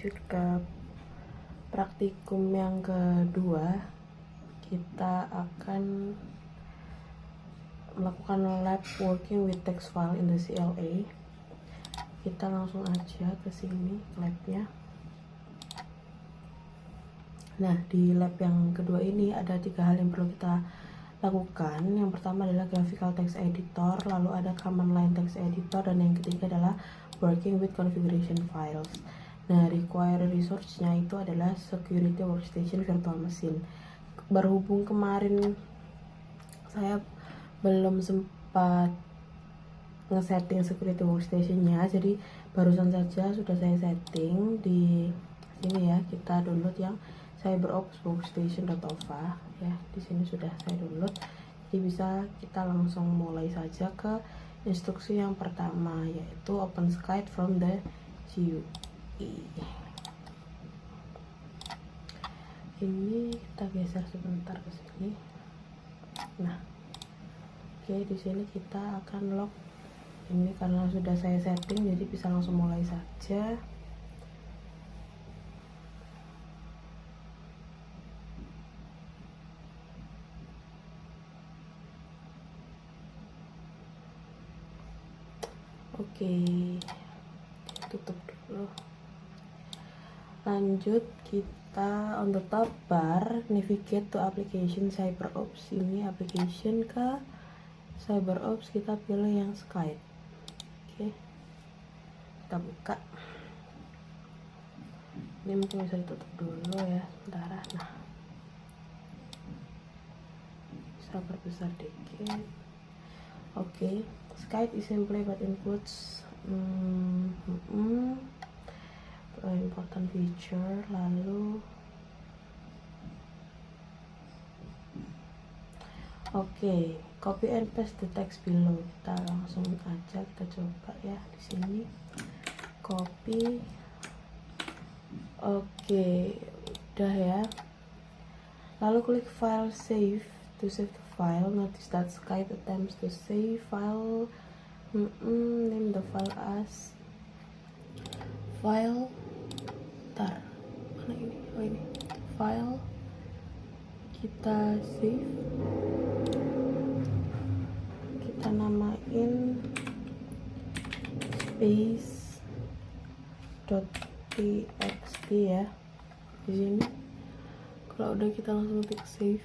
lanjut ke praktikum yang kedua. Kita akan melakukan lab working with text file in the CLA. Kita langsung aja ke sini labnya. Nah, di lab yang kedua ini ada 3 hal yang perlu kita lakukan. Yang pertama adalah graphical text editor, lalu ada command line text editor, dan yang ketiga adalah working with configuration files. Nah, require resource-nya itu adalah security workstation virtual machine. Berhubung kemarin saya belum sempat nge-setting security workstation-nya, jadi barusan saja sudah saya setting di sini ya. Kita download yang CyberOps workstation.ova ya. Di sini sudah saya download. Jadi bisa kita langsung mulai saja ke instruksi yang pertama, yaitu open Skype from the GUI. Ini kita geser sebentar ke sini. Nah, oke, di sini kita akan log. Ini karena sudah saya setting, jadi bisa langsung mulai saja. Oke, tutup dulu. Lanjut, kita on the top bar navigate to application CyberOps. Ini application ke CyberOps, kita pilih yang Skype. Oke, kita buka. Ini mungkin bisa ditutup dulu ya, sebentar. Nah, bisa perbesar dikit. Oke, Skype is simply but includes important feature. Lalu oke, copy and paste the text below. Kita langsung aja, kita coba ya di sini. Copy. Oke, udah ya. Lalu klik file save to save the file. Notice that Skype attempts to save file. Name the file as file. Mana ini? Oh, ini file. Kita save. Kita namain space.txt ya. Di sini. Kalau udah, kita langsung klik save.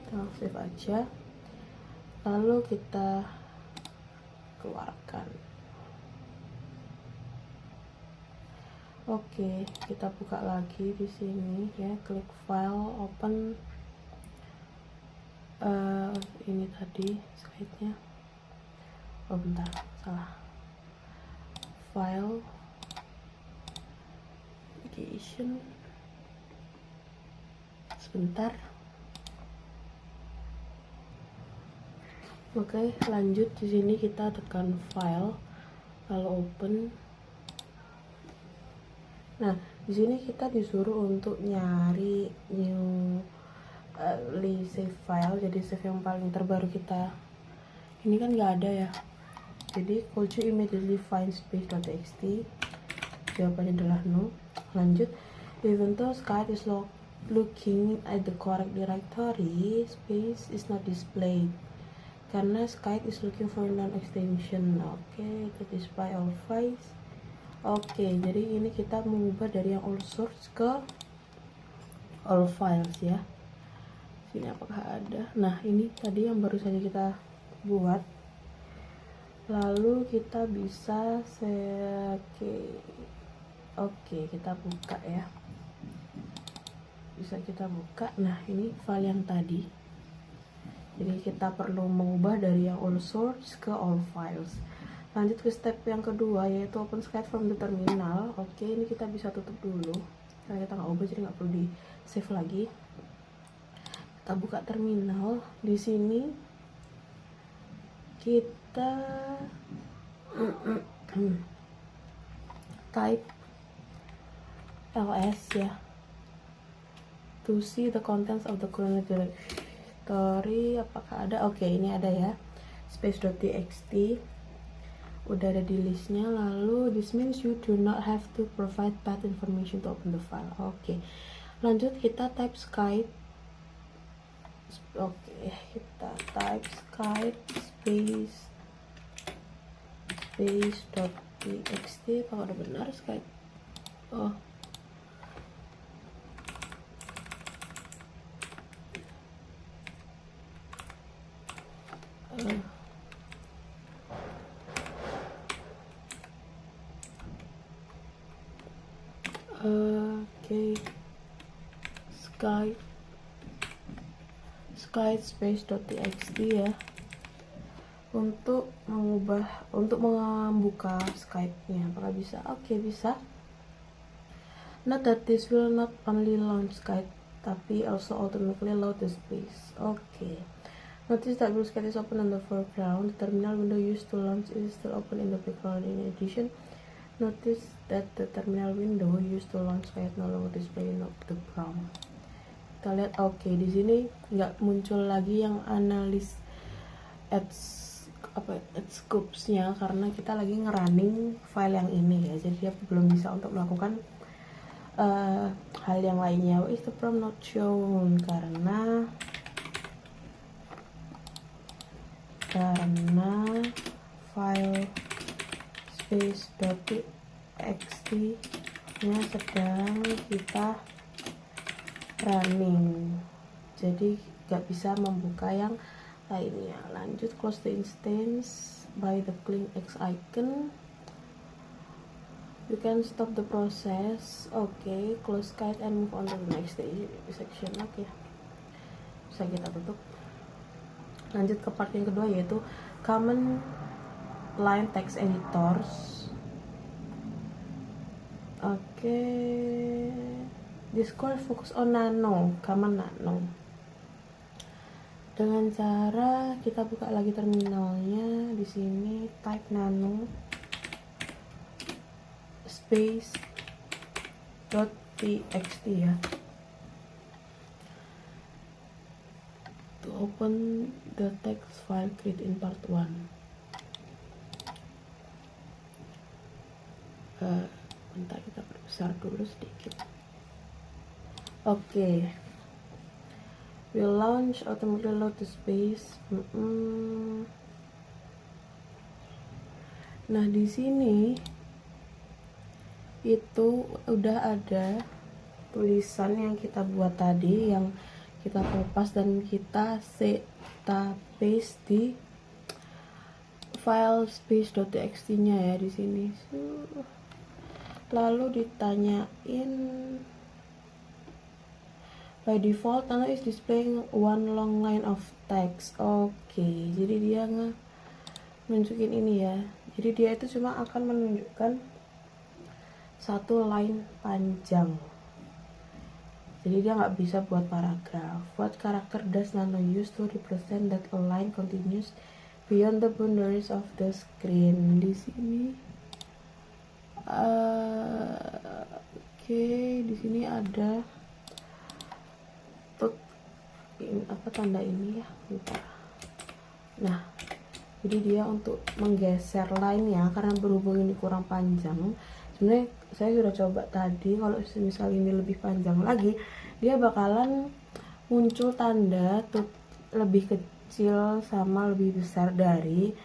Kita langsung save aja. Lalu kita keluarkan. Oke, kita buka lagi di sini ya. Klik file, open. Ini tadi slide-nya. Oh, bentar, salah. File, application. Sebentar. Oke, lanjut. Di sini kita tekan file, lalu open. Nah, di sini kita disuruh untuk nyari newly save file, jadi save yang paling terbaru kita. Ini kan nggak ada ya. Jadi, could you immediately find space.txt? Jawabannya adalah no. Lanjut, even though Skype is looking at the correct directory, space is not displayed. Karena Skype is looking for non-extension. Oke, to display all files. Oke, jadi ini kita mengubah dari yang all source ke all files ya. Sini apakah ada? Nah, ini tadi yang baru saja kita buat. Lalu kita bisa oke, kita buka ya. Bisa kita buka. Nah, ini file yang tadi. Jadi kita perlu mengubah dari yang all source ke all files. Lanjut ke step yang kedua, yaitu open Skype from the terminal. Oke, ini kita bisa tutup dulu karena kita nggak ubah, jadi nggak perlu di save lagi. Kita buka terminal. Di sini kita type ls ya, to see the contents of the current directory. Apakah ada? Oke, ini ada ya, space.txt. udah ada di listnya. Lalu this means you do not have to provide path information to open the file. Oke, lanjut kita type Skype. Oke, kita type Skype space.txt. Apakah udah benar Skype? Oh, oke, Skype space.txt ya, untuk membuka Skype-nya. Apakah bisa? Oke, bisa. Note that this will not only launch Skype, tapi also automatically load the space. Oke. Notice that blue Skype is open on the foreground. The terminal window used to launch is still open in the background. In addition, notice that the terminal window used to launch Skype no longer display in the prompt. Kita lihat, oke, di sini nggak muncul lagi yang analis scopes-nya karena kita lagi ngerunning file yang ini ya, jadi dia belum bisa untuk melakukan hal yang lainnya. Why is the prompt not shown? Karena file space.txt nya sedang kita running, jadi gak bisa membuka yang lainnya. Lanjut, close the instance by the clicking X icon. You can stop the process. Oke, close Skype and move on to the next section. Oke, bisa kita tutup. Lanjut ke part yang kedua, yaitu command line text editors. Oke, this course focus on Nano, command Nano. Dengan cara kita buka lagi terminalnya, di sini type Nano space.txt ya, to open the text file created in part 1. Bentar, kita perbesar dulu sedikit. Oke. Will launch automatically load the space. Nah, di sini itu udah ada tulisan yang kita buat tadi, yang kita kopas dan kita paste di file space.txt nya ya di sini. Lalu ditanyain, by default Nano is displaying one long line of text. Oke, jadi dia nunjukin ini ya. Jadi dia itu cuma akan menunjukkan satu line panjang. Jadi dia nggak bisa buat paragraf. What character does Nano use to represent that a line continues beyond the boundaries of the screen? Di sini, oke, di sini ada tanda ini ya, bentar. Nah, jadi dia untuk menggeser line-nya karena berhubung ini kurang panjang. Sebenarnya saya sudah coba tadi, kalau misal ini lebih panjang lagi, dia bakalan muncul tanda lebih kecil sama lebih besar dari,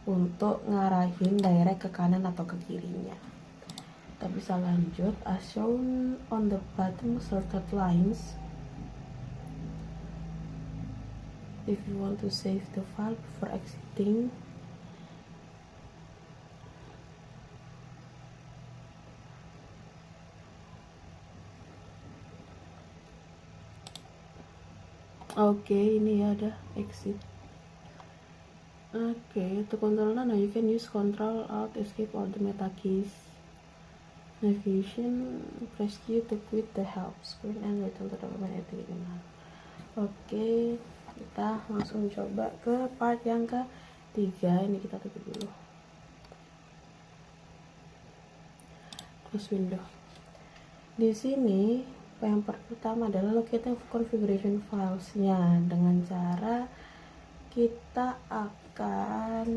untuk ngarahin direct ke kanan atau ke kirinya. Kita bisa lanjut, as shown on the bottom sorted lines. If you want to save the file before exiting, oke, ini ya ada exit. Oke, to control Nano you can use Control Alt Escape or the meta keys. Navigation, press Q to quit the help screen and return to the main editing. Oke, kita langsung coba ke part yang ketiga. Ini kita tutup dulu, close window. Di sini yang pertama adalah locating configuration filesnya, dengan cara kita akan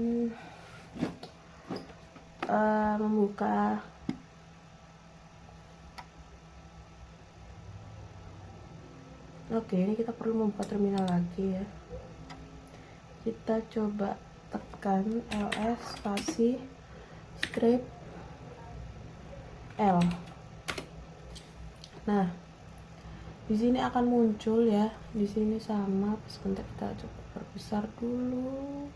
membuka Oke, ini kita perlu membuka terminal lagi ya. Kita coba tekan ls spasi script L. Nah, di sini akan muncul ya. Di sini sama. Sebentar, kita coba perbesar dulu.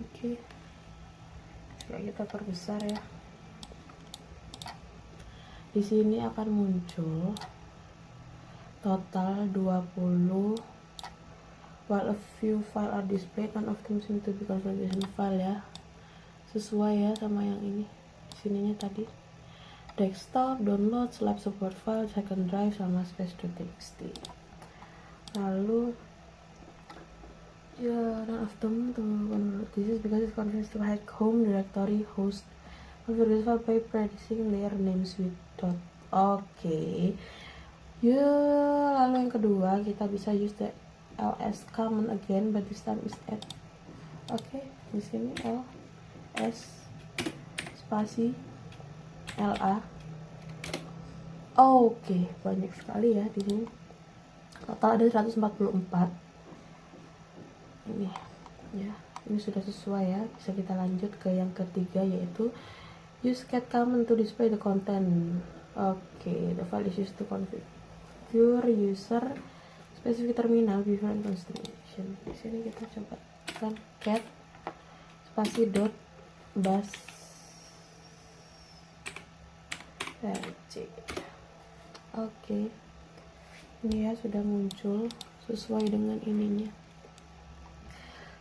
Oke. Coba kita perbesar ya. Di sini akan muncul total 20, while a few file are displayed, none of them seem to be configuration file ya. Sesuai ya sama yang ini. Sininya tadi desktop, download, lab support file, second drive, sama space.txt. Lalu ya, none of them to convert. This is because it contains to hide home directory host configuration file by predicting their names with dot. Oke. Ya, lalu yang kedua kita bisa use the ls command again, but this time is add. Oke, di sini ls spasi la. Oke, banyak sekali ya di sini. Total ada 144. Ini ya, ini sudah sesuai ya. Bisa kita lanjut ke yang ketiga, yaitu use cat command to display the content. Oke, the file is used to configure user specific terminal before installation. Di sini kita coba kan cat spasi dot bash rc. Oke, ini ya sudah muncul sesuai dengan ininya.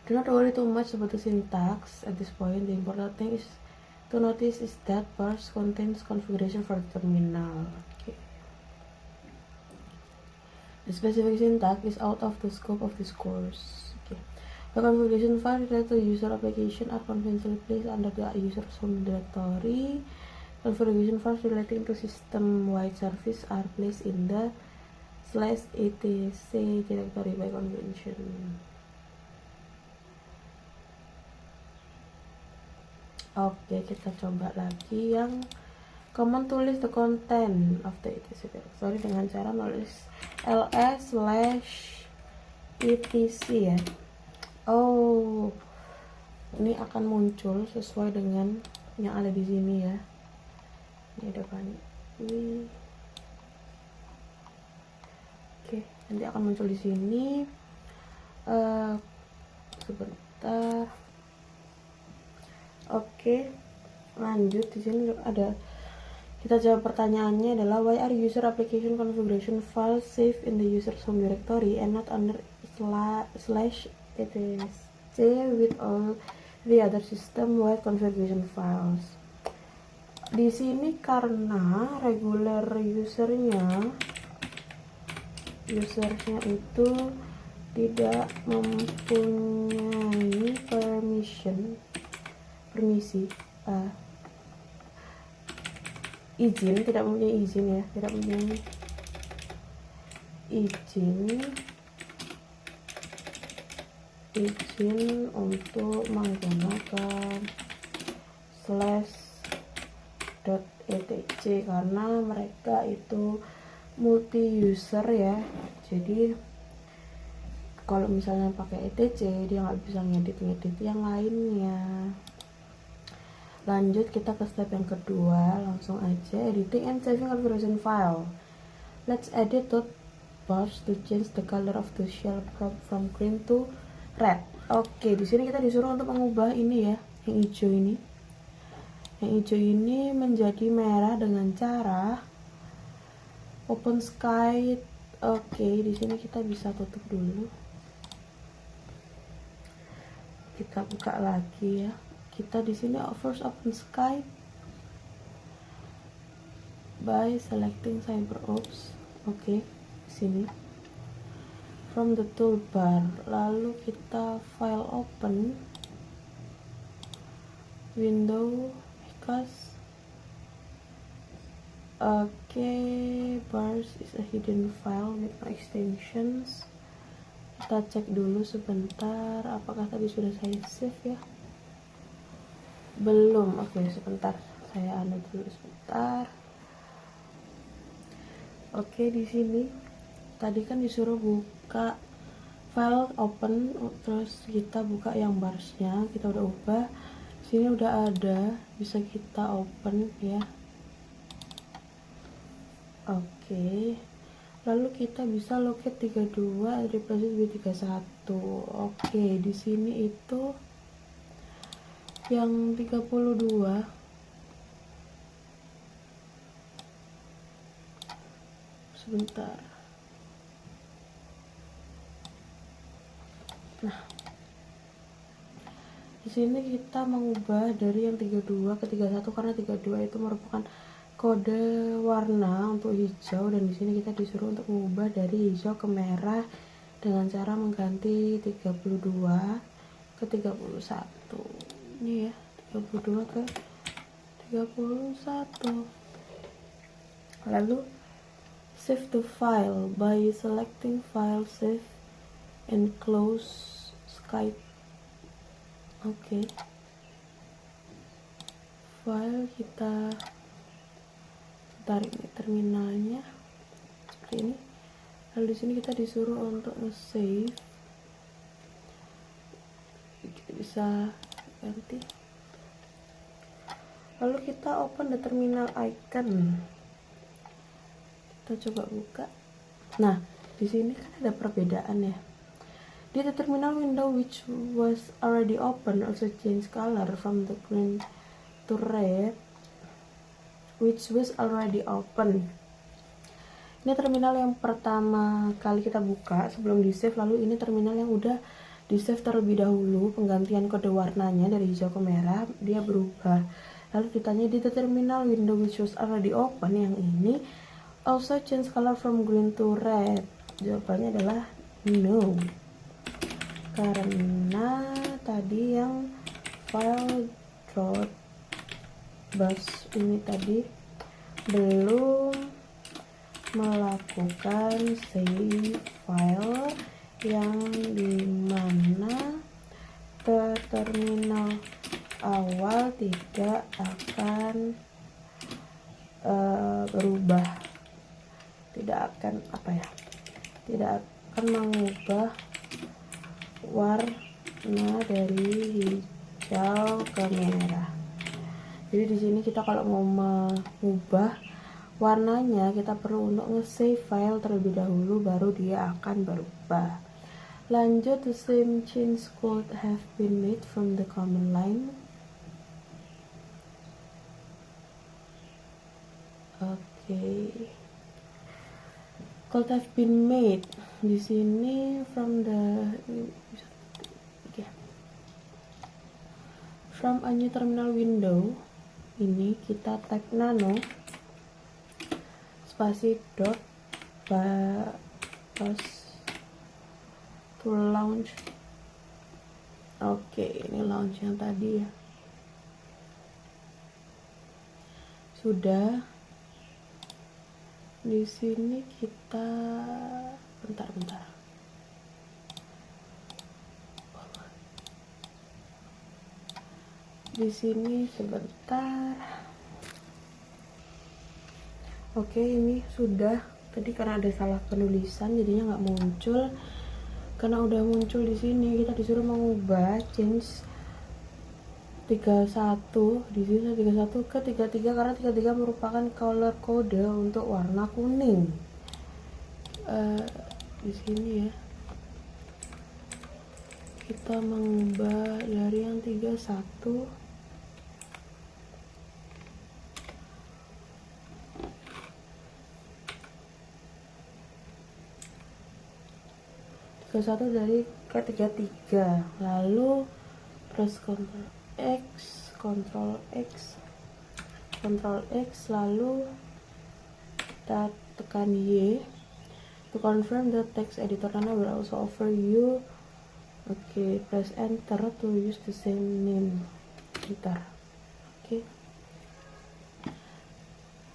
Do not worry too much about the syntax at this point. The important thing is to notice is that parse contains configuration for the terminal. Okay. The specific syntax is out of the scope of this course. Okay. The configuration file related to user application are conventionally placed under the user's home directory. Configuration files relating to system-wide service are placed in the /etc directory by convention. Oke, kita coba lagi yang command to list the content of the etc directory dengan cara menulis ls/etc ya. Oh, ini akan muncul sesuai dengan yang ada di sini ya. Ini ada banyak. Oke, nanti akan muncul di sini. Sebentar. Oke, lanjut. Di sini ada, kita jawab pertanyaannya adalah why are user application configuration files saved in the user's home directory and not under /etc with all the other system-wide configuration files. Di sini karena regular usernya itu tidak mempunyai izin, tidak mempunyai izin untuk menggunakan /etc karena mereka itu multi user ya. Jadi kalau misalnya pakai etc dia nggak bisa ngedit yang lainnya. Lanjut kita ke step yang kedua, langsung aja editing and saving configuration file. Let's edit .parse to change the color of the shell from green to red. Oke, di sini kita disuruh untuk mengubah ini ya, yang hijau ini. Yang hijau ini menjadi merah dengan cara open sky. Oke, di sini kita bisa tutup dulu. Kita buka lagi ya. Kita di sini first open sky by selecting CyberOps. Oke, sini from the toolbar, lalu kita file open window because bars is a hidden file with no extensions. Kita cek dulu sebentar apakah tadi sudah saya save ya. Belum. Oke, sebentar, saya anu dulu sebentar. Oke, di sini tadi kan disuruh buka file open, terus kita buka yang barsnya, kita udah ubah. Sini udah ada, bisa kita open ya. Oke, lalu kita bisa locate 32 and replace it with 31. Oke, di sini itu yang 32 sebentar. Nah, di sini kita mengubah dari yang 32 ke 31 karena 32 itu merupakan kode warna untuk hijau, dan di sini kita disuruh untuk mengubah dari hijau ke merah dengan cara mengganti 32 ke 31. Ini ya, 32 ke 31. Lalu save to file by selecting file, save and close Skype. Oke. File kita tarik terminalnya seperti ini. Lalu di sini kita disuruh untuk nge-save. Kita bisa ganti. Lalu kita open the terminal icon. Kita coba buka. Nah, di sini kan ada perbedaan ya. Di the terminal window which was already open also change color from the green to red, which was already open. Ini terminal yang pertama kali kita buka sebelum di save, lalu ini terminal yang udah di save terlebih dahulu. Penggantian kode warnanya dari hijau ke merah dia berubah. Lalu ditanya di the terminal window which was already open, yang ini also change color from green to red. Jawabannya adalah no, karena tadi yang file .bus ini tadi belum melakukan save file, yang dimana terminal awal tidak akan berubah, tidak akan mengubah warna dari hijau ke merah. Jadi di sini kita kalau mau mengubah warnanya, kita perlu untuk nge-save file terlebih dahulu, baru dia akan berubah. Lanjut, the same change could have been made from the command line. Could have been made di sini from the from a new terminal window. Ini kita type nano spasi dot bus to launch. Oke, ini launch yang tadi ya. Sudah. Di sini kita bentar. Di sini sebentar. Oke, ini sudah. Tadi karena ada salah penulisan jadinya nggak muncul. Karena udah muncul di sini, kita disuruh mengubah change 31 di sini 31 ke 33 karena 33 merupakan color code untuk warna kuning. Di sini ya kita mengubah dari yang 31 dari ke 33, lalu press Ctrl X, lalu kita tekan Y to confirm the text editor Nano will also offer you. Oke, press enter to use the same name. Bentar. Oke.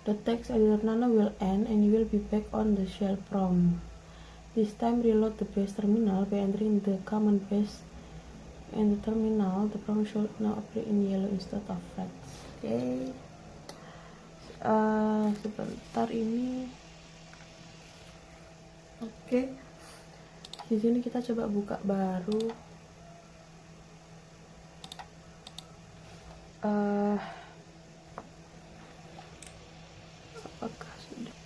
The text editor Nano will end and you will be back on the shell prompt. This time reload the base terminal by entering the command base in the terminal. The program should now appear in yellow instead of red. Oke. Sebentar ini. Oke. Di sini kita coba buka baru. Apakah sudah?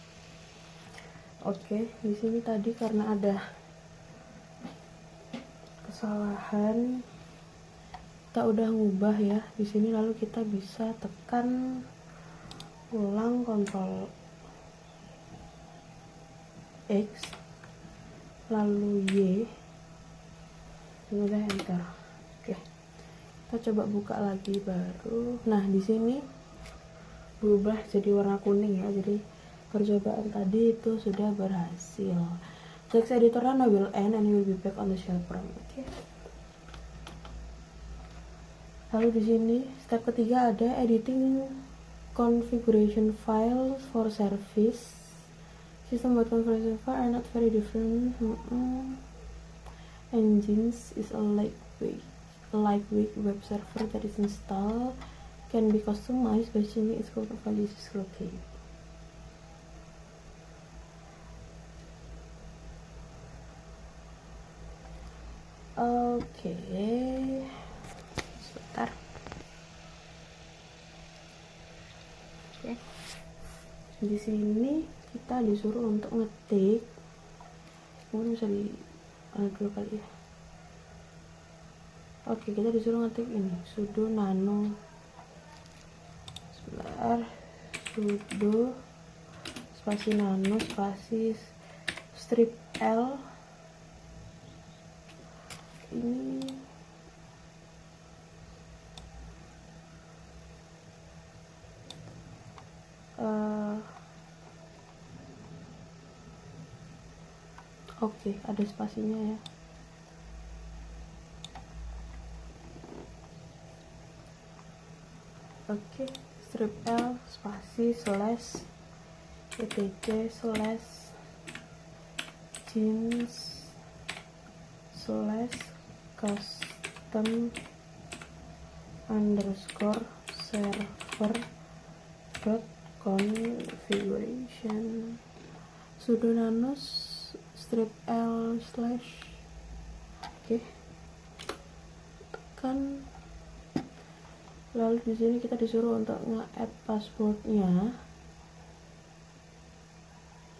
Oke, di sini tadi karena ada kesalahan, kita udah ngubah ya di sini, lalu kita bisa tekan ulang Ctrl X lalu Y kemudian enter. Oke, kita coba buka lagi baru. Nah, di sini berubah jadi warna kuning ya, jadi percobaan tadi itu sudah berhasil. Text editor now will end and you will be back on the shell prompt. Oke. Lalu di sini step ketiga ada editing configuration file for service. System wide configuration file are not very different. Engines is a lightweight web server that is installed, can be customized by changing its global values locate. Oke, sebentar. Oke, di sini kita disuruh untuk ngetik, mungkin bisa di dulu kali ya. Oke, kita disuruh ngetik ini sudo nano, sebentar, sudo spasi nano spasi strip L ini oke, ada spasinya ya. Oke, strip L spasi slash etc slash jeans slash custom underscore server dot configuration sudo nano strip L slash. Oke, tekan, lalu di sini kita disuruh untuk nge-add passwordnya,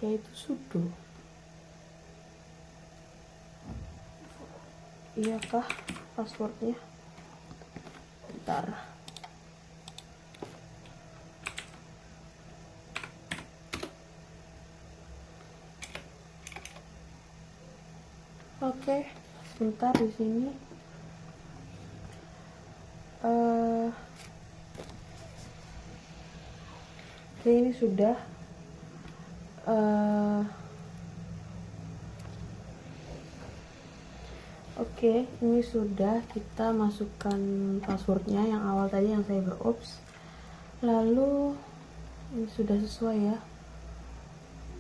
yaitu sudo. Iyakah passwordnya? Bentar. Oke, sebentar di sini. Oke, ini sudah. Oke, ini sudah kita masukkan passwordnya yang awal tadi yang saya berups. Lalu ini sudah sesuai ya.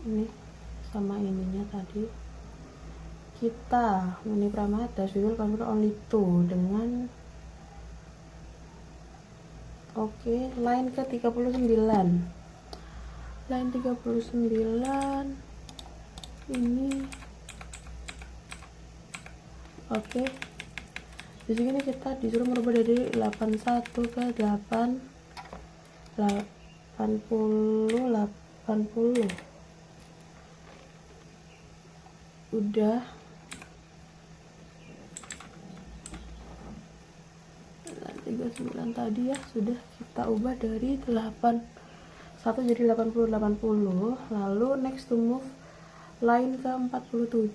Ini sama ininya tadi. Kita menu parameters we will configure only to dengan line ke 39. Line 39 ini. Oke, di sini kita disuruh merubah dari 81 ke 80. Udah. 39 tadi ya sudah kita ubah dari 81 jadi 80. Lalu next to move line ke 47.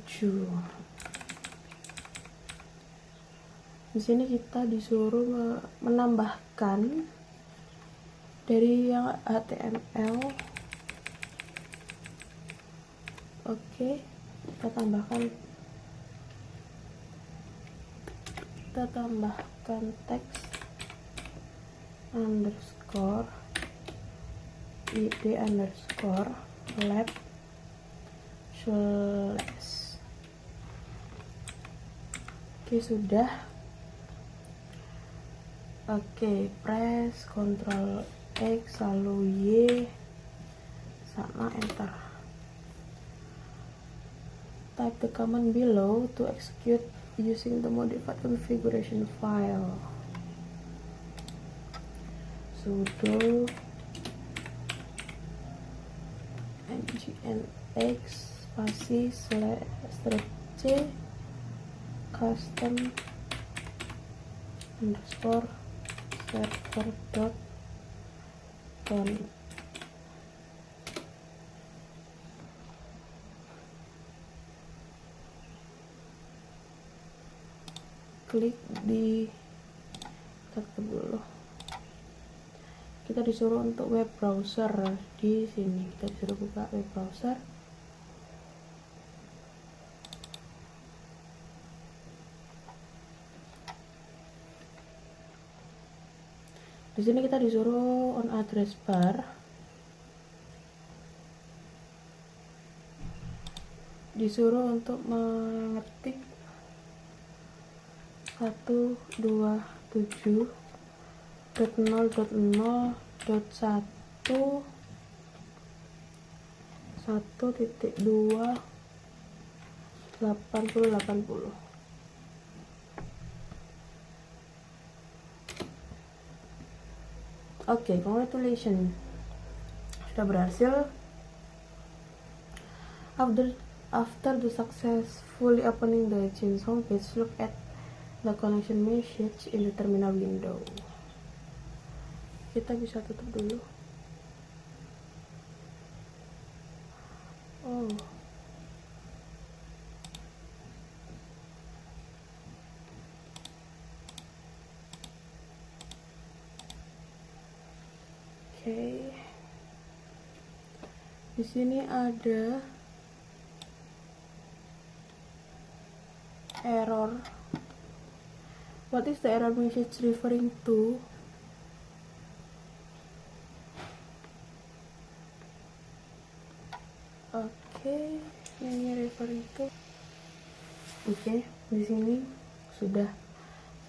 Di sini kita disuruh menambahkan dari yang HTML. Oke, kita tambahkan teks underscore id underscore lab slash Oke, sudah. Oke, press Ctrl X lalu Y sama enter. Type the command below to execute using the modified configuration file. Sudo nginx spasi /c custom underscore server dot con. Klik di tutup dulu. Kita disuruh untuk web browser di sini. Kita disuruh buka web browser. Di sini kita disuruh on address bar. Disuruh untuk mengetik 127.0.1.1.2.80.80. Oke, congratulations, sudah berhasil. After the successfully opening the Change homepage, look at the connection message in the terminal window. Kita bisa tutup dulu. Oh, oke. Di sini ada error. What is the error message referring to? Oke, ini referring to. Oke, di sini sudah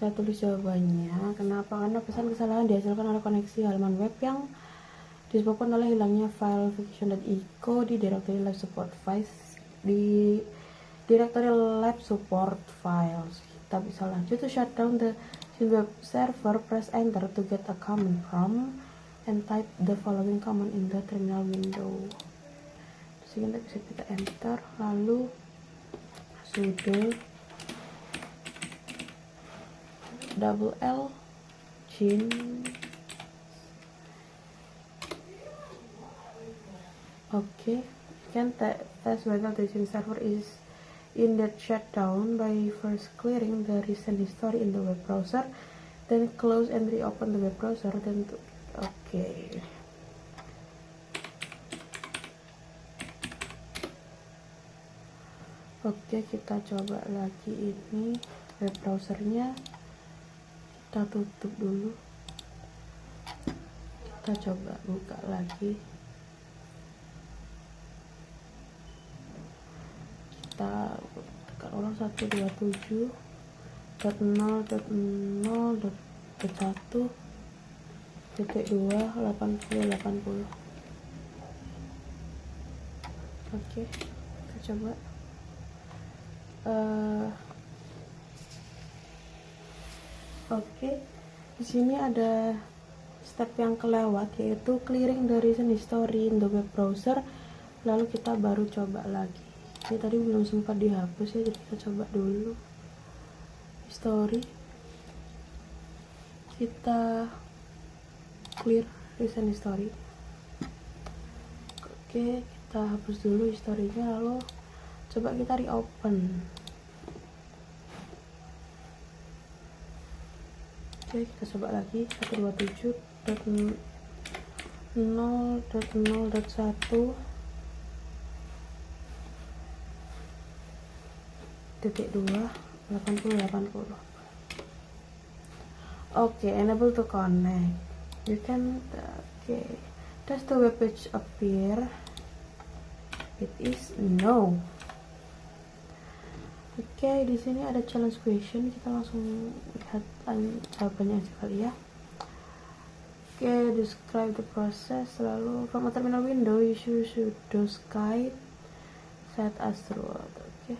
saya tulis jawabannya. Kenapa? Karena pesan kesalahan dihasilkan oleh koneksi halaman web yang disebabkan oleh hilangnya file vacation.eco di directory lab support files di directory lab support files. Kita bisa lanjut to shut down the web server. Press enter to get a command prompt and type the following command in the terminal window. Terus kita bisa kita enter, lalu sudo /l change. Okay, you can test whether the Change server is indeed shut down by first clearing the recent history in the web browser, then close and reopen the web browser. Then okay. Oke, kita coba lagi ini web browsernya. Kita tutup dulu. Kita coba buka lagi. Kita tekan ulang 127.0.1.2.80.80. Oke, kita coba. Oke, di sini ada step yang kelewat, yaitu clearing the recent history in the web browser. Lalu kita baru coba lagi. Ini tadi belum sempat dihapus ya, jadi kita coba dulu history. Kita clear recent history. Oke, kita hapus dulu historinya, lalu coba kita reopen. Oke, kita coba lagi 127.0.1.2.80.80. Oke, enable to connect. You can does the web page appear? It is no. Oke, di sini ada challenge question, kita langsung lihat jawabannya aja kali ya. Oke, describe the process. Lalu from a terminal window, you sudo sky set as root. Oke,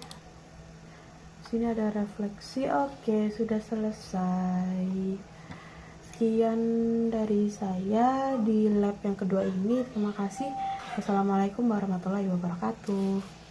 sini ada refleksi. Oke, sudah selesai. Sekian dari saya di lab yang kedua ini. Terima kasih. Wassalamualaikum warahmatullahi wabarakatuh.